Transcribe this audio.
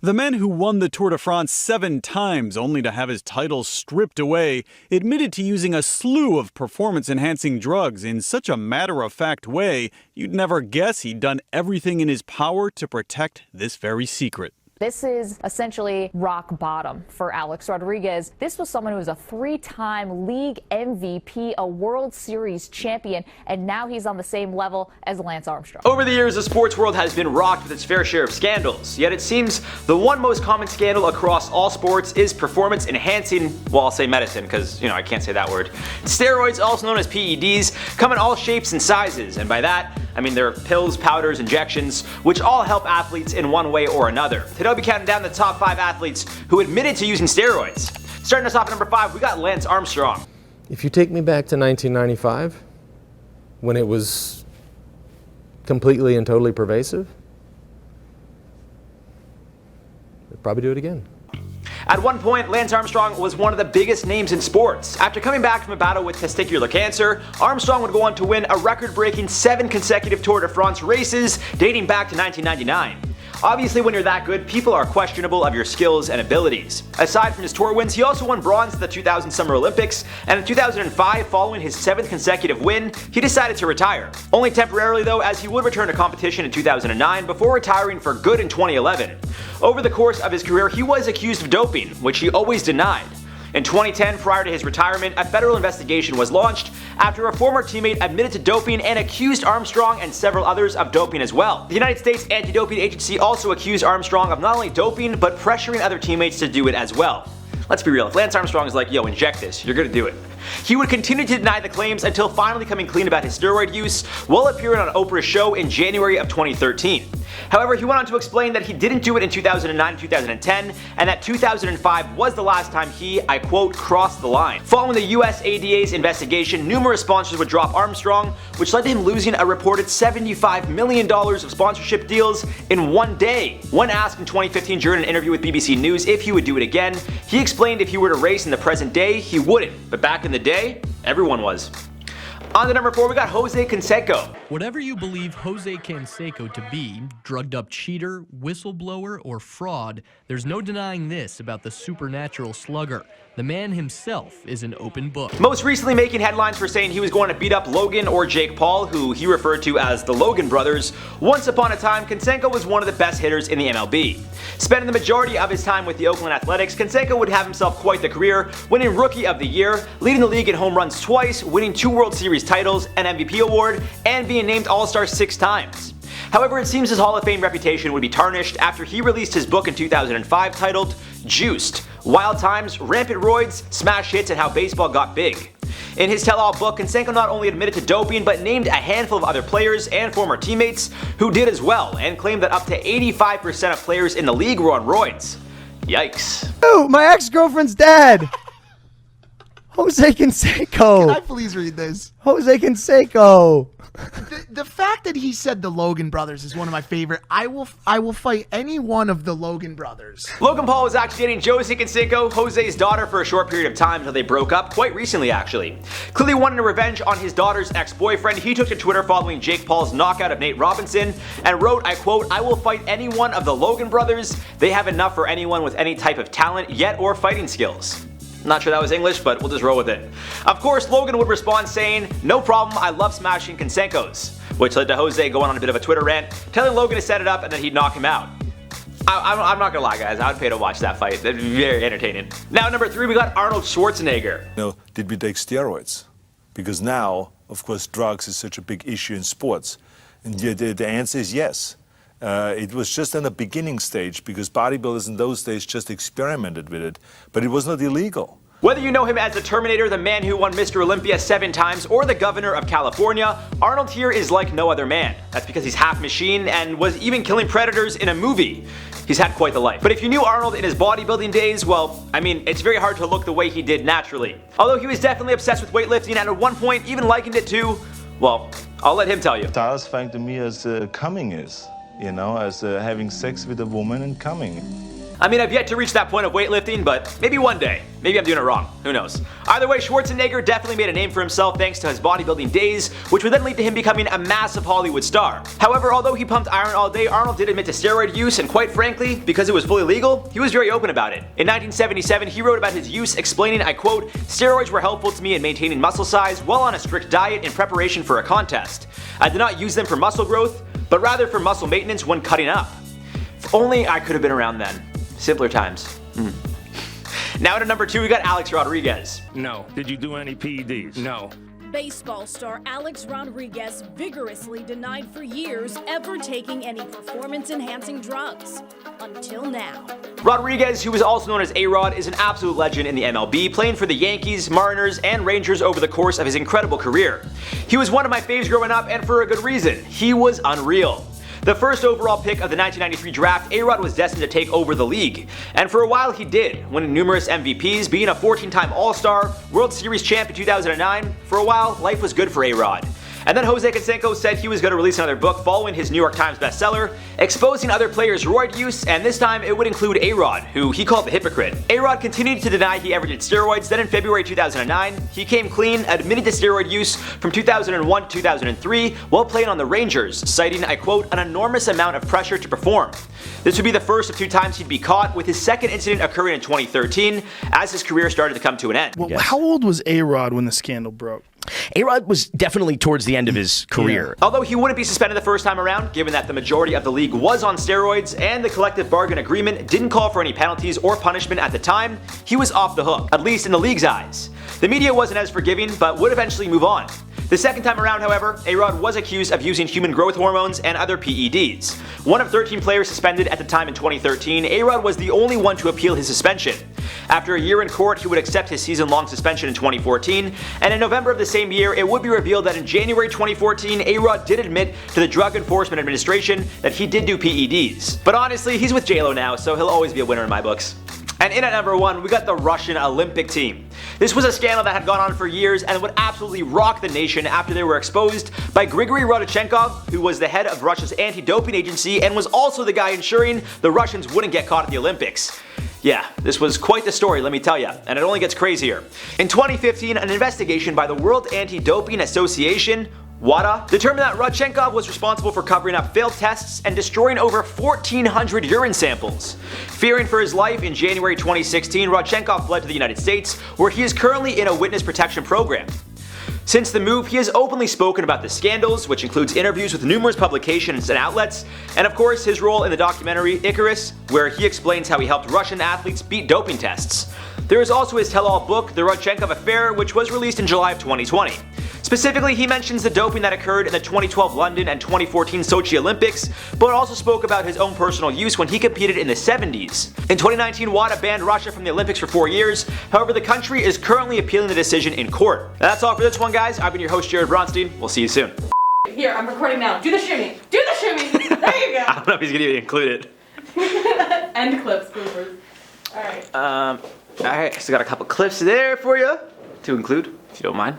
The man who won the Tour de France 7 times only to have his titles stripped away admitted to using a slew of performance-enhancing drugs in such a matter-of-fact way, you'd never guess he'd done everything in his power to protect this very secret. This is essentially rock bottom for Alex Rodriguez. This was someone who was a 3-time league MVP, a World Series champion, and now he's on the same level as Lance Armstrong. Over the years, the sports world has been rocked with its fair share of scandals. Yet it seems the one most common scandal across all sports is performance enhancing, well, I'll say medicine because, I can't say that word. Steroids, also known as PEDs, come in all shapes and sizes, and by that, I mean there are pills, powders, injections, which all help athletes in one way or another. Today I'll be counting down the top 5 athletes who admitted to using steroids. Starting us off at number 5, we got Lance Armstrong. If you take me back to 1995, when it was completely and totally pervasive, I'd probably do it again. At one point, Lance Armstrong was one of the biggest names in sports. After coming back from a battle with testicular cancer, Armstrong would go on to win a record-breaking 7 consecutive Tour de France races dating back to 1999. Obviously, when you're that good, people are questionable of your skills and abilities. Aside from his tour wins, he also won bronze at the 2000 Summer Olympics, and in 2005, following his 7th consecutive win, he decided to retire. Only temporarily though, as he would return to competition in 2009 before retiring for good in 2011. Over the course of his career, he was accused of doping, which he always denied. In 2010, prior to his retirement, a federal investigation was launched after a former teammate admitted to doping and accused Armstrong and several others of doping as well. The United States Anti-Doping Agency also accused Armstrong of not only doping, but pressuring other teammates to do it as well. Let's be real, if Lance Armstrong is like, yo, inject this, you're gonna do it. He would continue to deny the claims until finally coming clean about his steroid use while appearing on Oprah's show in January of 2013. However, he went on to explain that he didn't do it in 2009 and 2010, and that 2005 was the last time he, I quote, crossed the line. Following the US ADA's investigation, numerous sponsors would drop Armstrong, which led to him losing a reported $75 million of sponsorship deals in one day. When asked in 2015 during an interview with BBC News if he would do it again, he explained if he were to race in the present day, he wouldn't, but back in the day, everyone was. On to number 4, we got Jose Canseco. Whatever you believe Jose Canseco to be, drugged up cheater, whistleblower, or fraud, there's no denying this about the supernatural slugger. The man himself is an open book. Most recently making headlines for saying he was going to beat up Logan or Jake Paul, who he referred to as the Logan brothers. Once upon a time, Canseco was one of the best hitters in the MLB. Spending the majority of his time with the Oakland Athletics, Canseco would have himself quite the career, winning Rookie of the Year, leading the league in home runs twice, winning 2 World Series titles, an MVP award, and being named All-Star 6 times. However, it seems his Hall of Fame reputation would be tarnished after he released his book in 2005 titled Juiced: Wild Times, Rampant Roids, Smash Hits, and How Baseball Got Big. In his tell-all book, Canseco not only admitted to doping, but named a handful of other players and former teammates who did as well, and claimed that up to 85% of players in the league were on roids. Yikes. Oh, my ex-girlfriend's dad! Jose Canseco! Can I please read this? Jose Canseco! The fact that he said the Logan brothers is one of my favorite. I will fight any one of the Logan brothers. Logan Paul was actually dating Josie Canseco, Jose's daughter, for a short period of time until they broke up, quite recently actually. Clearly wanting revenge on his daughter's ex-boyfriend, he took to Twitter following Jake Paul's knockout of Nate Robinson and wrote, I quote, I will fight any one of the Logan brothers. They have enough for anyone with any type of talent yet or fighting skills. Not sure that was English, but we'll just roll with it. Of course, Logan would respond saying, no problem, I love smashing Cansecos, which led to Jose going on a bit of a Twitter rant, telling Logan to set it up and then he'd knock him out. I'm not gonna lie, guys, I would pay to watch that fight. That'd be very entertaining. Now, number 3, we got Arnold Schwarzenegger. Did we take steroids? Because now, of course, drugs is such a big issue in sports. And the answer is yes. It was just in the beginning stage because bodybuilders in those days just experimented with it, but it was not illegal. Whether you know him as the Terminator, the man who won Mr. Olympia 7 times, or the governor of California, Arnold here is like no other man. That's because he's half machine and was even killing predators in a movie. He's had quite the life. But if you knew Arnold in his bodybuilding days, well, I mean, it's very hard to look the way he did naturally. Although he was definitely obsessed with weightlifting and at one point even likened it to, well, I'll let him tell you. Satisfying to me as coming is. As having sex with a woman and coming. I mean, I've yet to reach that point of weightlifting, but maybe one day. Maybe I'm doing it wrong. Who knows? Either way, Schwarzenegger definitely made a name for himself thanks to his bodybuilding days, which would then lead to him becoming a massive Hollywood star. However, although he pumped iron all day, Arnold did admit to steroid use, and quite frankly, because it was fully legal, he was very open about it. In 1977, he wrote about his use, explaining, I quote, "Steroids were helpful to me in maintaining muscle size while on a strict diet in preparation for a contest. I did not use them for muscle growth, but rather for muscle maintenance when cutting up. If only I could have been around then. Simpler times." Now to number 2, we got Alex Rodriguez. No. Did you do any PEDs? No. Baseball star Alex Rodriguez vigorously denied for years ever taking any performance-enhancing drugs. Until now. Rodriguez, who is also known as A-Rod, is an absolute legend in the MLB, playing for the Yankees, Mariners, and Rangers over the course of his incredible career. He was one of my faves growing up, and for a good reason. He was unreal. The first overall pick of the 1993 draft, A-Rod was destined to take over the league. And for a while he did, winning numerous MVPs, being a 14-time All-Star, World Series champ in 2009. For a while, life was good for A-Rod. And then Jose Canseco said he was going to release another book following his New York Times bestseller, exposing other players' roid use, and this time it would include A-Rod, who he called the hypocrite. A-Rod continued to deny he ever did steroids, then in February 2009, he came clean, admitted to steroid use from 2001 to 2003 while playing on the Rangers, citing, I quote, "an enormous amount of pressure to perform." This would be the first of 2 times he'd be caught, with his second incident occurring in 2013, as his career started to come to an end. Well, how old was A-Rod when the scandal broke? A-Rod was definitely towards the end of his career. Although he wouldn't be suspended the first time around, given that the majority of the league was on steroids and the collective bargain agreement didn't call for any penalties or punishment at the time, he was off the hook, at least in the league's eyes. The media wasn't as forgiving, but would eventually move on. The second time around, however, A-Rod was accused of using human growth hormones and other PEDs. One of 13 players suspended at the time in 2013, A-Rod was the only one to appeal his suspension. After a year in court, he would accept his season-long suspension in 2014, and in November of the same year, it would be revealed that in January 2014, A-Rod did admit to the Drug Enforcement Administration that he did do PEDs. But honestly, he's with J-Lo now, so he'll always be a winner in my books. And in at number 1, we got the Russian Olympic team. This was a scandal that had gone on for years and would absolutely rock the nation after they were exposed by Grigory Rodchenkov, who was the head of Russia's anti-doping agency and was also the guy ensuring the Russians wouldn't get caught at the Olympics. Yeah, this was quite the story, let me tell ya, and it only gets crazier. In 2015, an investigation by the World Anti-Doping Association, WADA, determined that Rodchenkov was responsible for covering up failed tests and destroying over 1,400 urine samples. Fearing for his life, in January 2016, Rodchenkov fled to the United States, where he is currently in a witness protection program. Since the move, he has openly spoken about the scandals, which includes interviews with numerous publications and outlets, and of course his role in the documentary Icarus, where he explains how he helped Russian athletes beat doping tests. There is also his tell-all book, The Rodchenkov Affair, which was released in July of 2020. Specifically, he mentions the doping that occurred in the 2012 London and 2014 Sochi Olympics, but also spoke about his own personal use when he competed in the 70s. In 2019, WADA banned Russia from the Olympics for 4 years, however the country is currently appealing the decision in court. Now that's all for this one, guys. I've been your host, Jared Bronstein. We'll see you soon. Here, I'm recording now. Do the shimmy! Do the shimmy! There you go! I don't know if he's gonna even include it. End clips, bloopers. Alright. Alright, so got a couple clips there for you to include, if you don't mind.